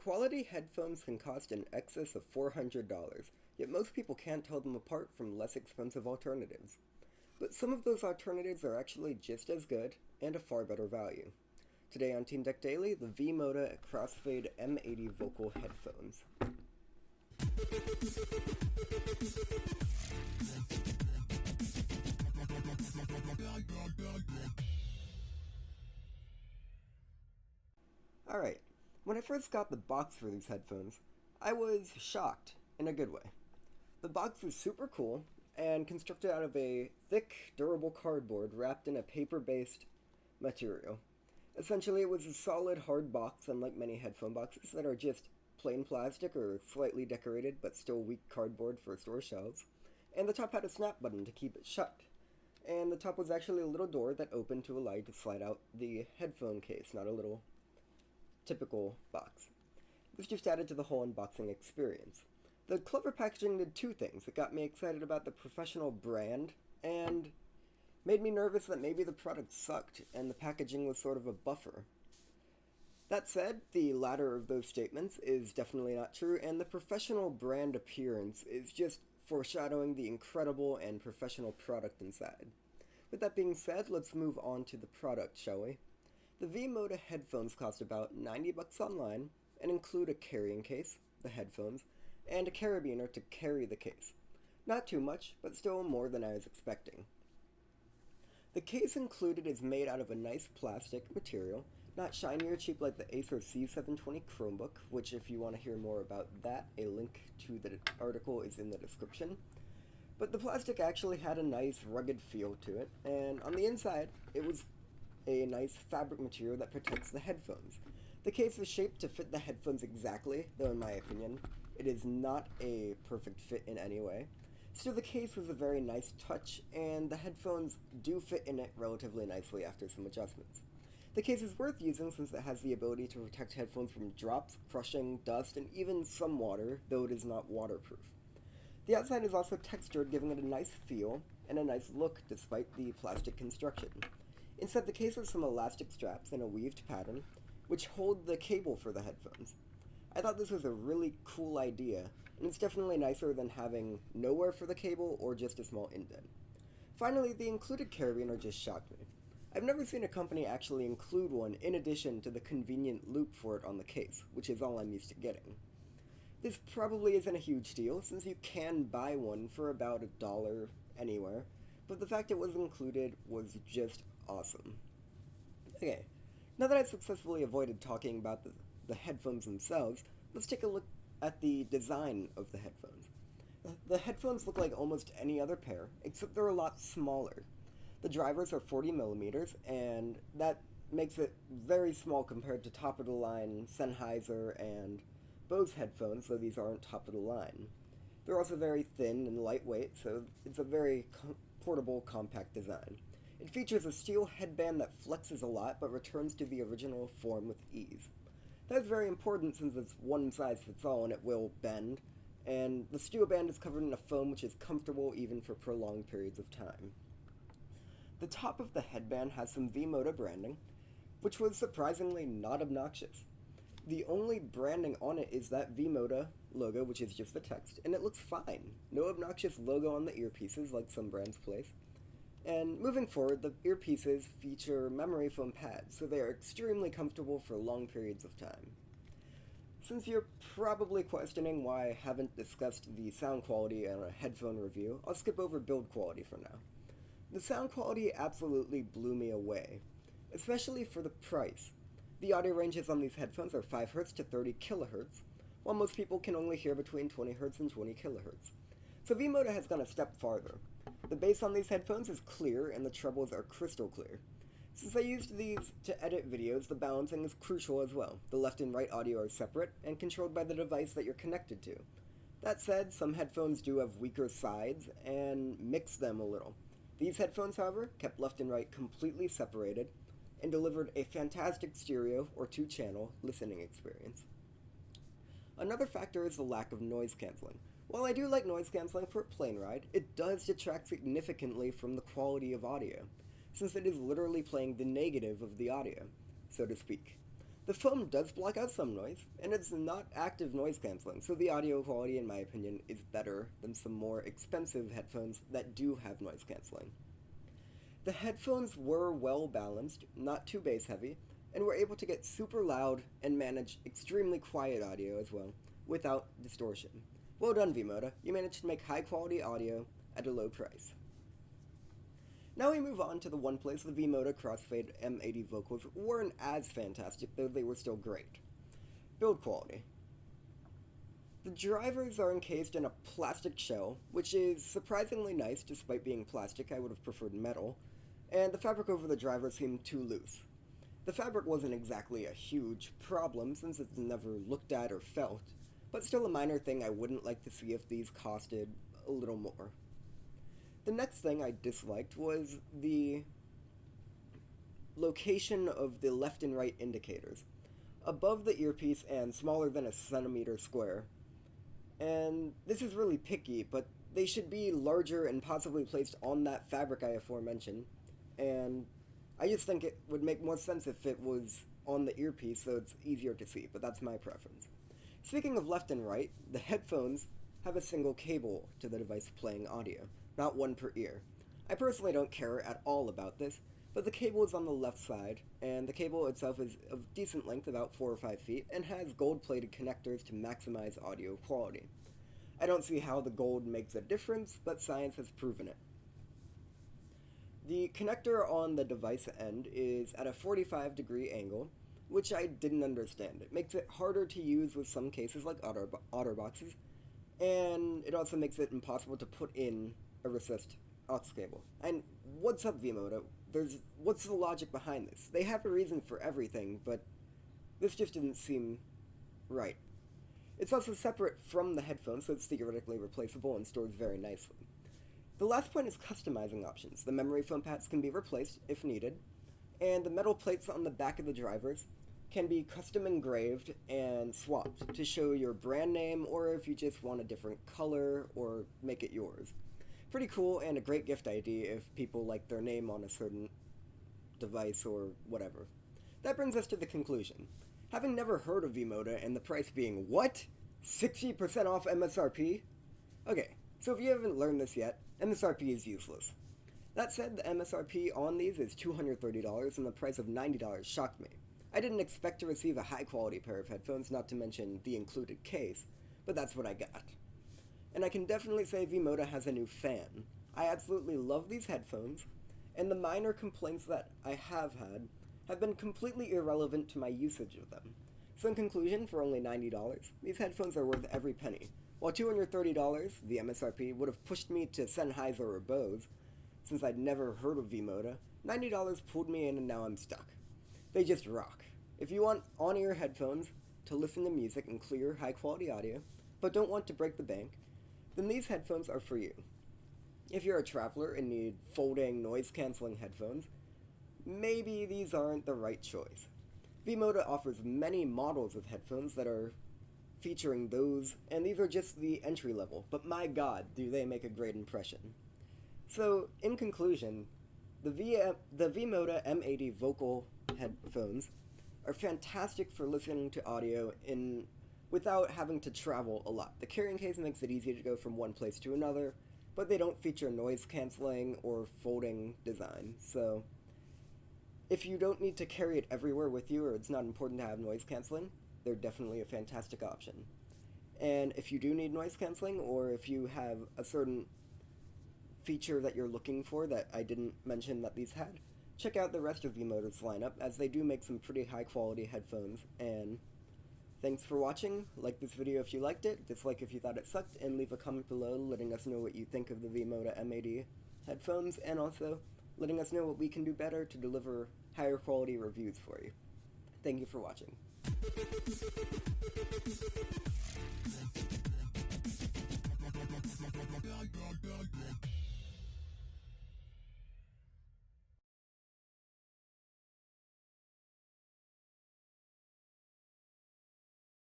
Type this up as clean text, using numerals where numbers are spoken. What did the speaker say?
Quality headphones can cost in excess of $400, yet most people can't tell them apart from less expensive alternatives. But some of those alternatives are actually just as good and a far better value. Today on Team Tech Daily, the VMODA Crossfade M80 Vocal headphones. Alright, when I first got the box for these headphones, I was shocked in a good way. The box is super cool and constructed out of a thick, durable cardboard wrapped in a paper-based material. Essentially, it was a solid, hard box, unlike many headphone boxes that are just plain plastic or slightly decorated but still weak cardboard for store shelves. And the top had a snap button to keep it shut. And the top was actually a little door that opened to allow you to slide out the headphone case, not a little typical box. This just added to the whole unboxing experience. The clever packaging did two things. It got me excited about the professional brand and made me nervous that maybe the product sucked and the packaging was sort of a buffer. That said, the latter of those statements is definitely not true, and the professional brand appearance is just foreshadowing the incredible and professional product inside. With that being said, let's move on to the product, shall we? The VMODA headphones cost about $90 online and include a carrying case, the headphones, and a carabiner to carry the case. Not too much, but still more than I was expecting. The case included is made out of a nice plastic material, not shiny or cheap like the Acer C720 Chromebook, which if you want to hear more about that, a link to the article is in the description. But the plastic actually had a nice rugged feel to it, and on the inside, it was a nice fabric material that protects the headphones. The case is shaped to fit the headphones exactly, though in my opinion, it is not a perfect fit in any way. Still, the case was a very nice touch, and the headphones do fit in it relatively nicely after some adjustments. The case is worth using since it has the ability to protect headphones from drops, crushing, dust, and even some water, though it is not waterproof. The outside is also textured, giving it a nice feel and a nice look despite the plastic construction. Inside the case are some elastic straps in a weaved pattern, which hold the cable for the headphones. I thought this was a really cool idea, and it's definitely nicer than having nowhere for the cable or just a small indent. Finally, the included carabiner just shocked me. I've never seen a company actually include one in addition to the convenient loop for it on the case, which is all I'm used to getting. This probably isn't a huge deal, since you can buy one for about $1 anywhere, but the fact it was included was just awesome. Okay, now that I've successfully avoided talking about the headphones themselves, let's take a look at the design of the headphones. The headphones look like almost any other pair, except they're a lot smaller. The drivers are 40mm, and that makes it very small compared to top-of-the-line Sennheiser and Bose headphones, though these aren't top-of-the-line. They're also very thin and lightweight, so it's a very portable, compact design. It features a steel headband that flexes a lot, but returns to the original form with ease. That is very important since it's one size fits all and it will bend, and the steel band is covered in a foam which is comfortable even for prolonged periods of time. The top of the headband has some VMODA branding, which was surprisingly not obnoxious. The only branding on it is that VMODA logo, which is just the text, and it looks fine. No obnoxious logo on the earpieces like some brands place. And moving forward, the earpieces feature memory foam pads, so they are extremely comfortable for long periods of time. Since you're probably questioning why I haven't discussed the sound quality in a headphone review, I'll skip over build quality for now. The sound quality absolutely blew me away, especially for the price. The audio ranges on these headphones are 5Hz to 30 kHz, while most people can only hear between 20Hz and 20 kHz. So VMODA has gone a step farther. The bass on these headphones is clear, and the trebles are crystal clear. Since I used these to edit videos, the balancing is crucial as well. The left and right audio are separate, and controlled by the device that you're connected to. That said, some headphones do have weaker sides, and mix them a little. These headphones, however, kept left and right completely separated, and delivered a fantastic stereo or two-channel listening experience. Another factor is the lack of noise canceling. While I do like noise canceling for a plane ride, it does detract significantly from the quality of audio, since it is literally playing the negative of the audio, so to speak. The foam does block out some noise, and it's not active noise canceling, so the audio quality, in my opinion, is better than some more expensive headphones that do have noise canceling. The headphones were well balanced, not too bass heavy, and were able to get super loud and manage extremely quiet audio as well, without distortion. Well done, VMODA. You managed to make high quality audio at a low price. Now we move on to the one place the VMODA Crossfade M80 Vocals weren't as fantastic, though they were still great. Build quality. The drivers are encased in a plastic shell, which is surprisingly nice despite being plastic. I would have preferred metal, and the fabric over the driver seemed too loose. The fabric wasn't exactly a huge problem since it's never looked at or felt, but still a minor thing I wouldn't like to see if these costed a little more. The next thing I disliked was the location of the left and right indicators, above the earpiece and smaller than a centimeter square. And this is really picky, but they should be larger and possibly placed on that fabric I aforementioned, and I just think it would make more sense if it was on the earpiece so it's easier to see, but that's my preference. Speaking of left and right, the headphones have a single cable to the device playing audio, not one per ear. I personally don't care at all about this, but the cable is on the left side, and the cable itself is of decent length, about 4 or 5 feet, and has gold-plated connectors to maximize audio quality. I don't see how the gold makes a difference, but science has proven it. The connector on the device end is at a 45-degree angle, which I didn't understand. It makes it harder to use with some cases like OtterBoxes, and it also makes it impossible to put in a recessed aux cable. And what's up, VMODA? What's the logic behind this? They have a reason for everything, but this just didn't seem right. It's also separate from the headphones, so it's theoretically replaceable and stores very nicely. The last point is customizing options. The memory foam pads can be replaced if needed, and the metal plates on the back of the drivers can be custom engraved and swapped to show your brand name, or if you just want a different color or make it yours. Pretty cool and a great gift idea if people like their name on a certain device or whatever. That brings us to the conclusion. Having never heard of VMODA and the price being, what? 60% off MSRP? Okay, so if you haven't learned this yet, MSRP is useless. That said, the MSRP on these is $230 and the price of $90 shocked me. I didn't expect to receive a high quality pair of headphones, not to mention the included case, but that's what I got. And I can definitely say VMODA has a new fan. I absolutely love these headphones, and the minor complaints that I have had have been completely irrelevant to my usage of them. So in conclusion, for only $90, these headphones are worth every penny. While $230, the MSRP, would have pushed me to Sennheiser or Bose, since I'd never heard of VMODA, $90 pulled me in and now I'm stuck. They just rock. If you want on-ear headphones to listen to music in clear, high-quality audio, but don't want to break the bank, then these headphones are for you. If you're a traveler and need folding, noise-canceling headphones, maybe these aren't the right choice. VMODA offers many models of headphones that are featuring those, and these are just the entry level, but my god, do they make a great impression. So, in conclusion, the VMODA M80 Vocal headphones are fantastic for listening to audio without having to travel a lot. The carrying case makes it easy to go from one place to another, but they don't feature noise canceling or folding design, so if you don't need to carry it everywhere with you, or it's not important to have noise canceling, they're definitely a fantastic option. And if you do need noise canceling, or if you have a certain feature that you're looking for that I didn't mention that these had, check out the rest of VMODA's lineup, as they do make some pretty high quality headphones. And thanks for watching. Like this video if you liked it, dislike if you thought it sucked, and leave a comment below letting us know what you think of the VMODA M80 headphones, and also letting us know what we can do better to deliver higher quality reviews for you. Thank you for watching.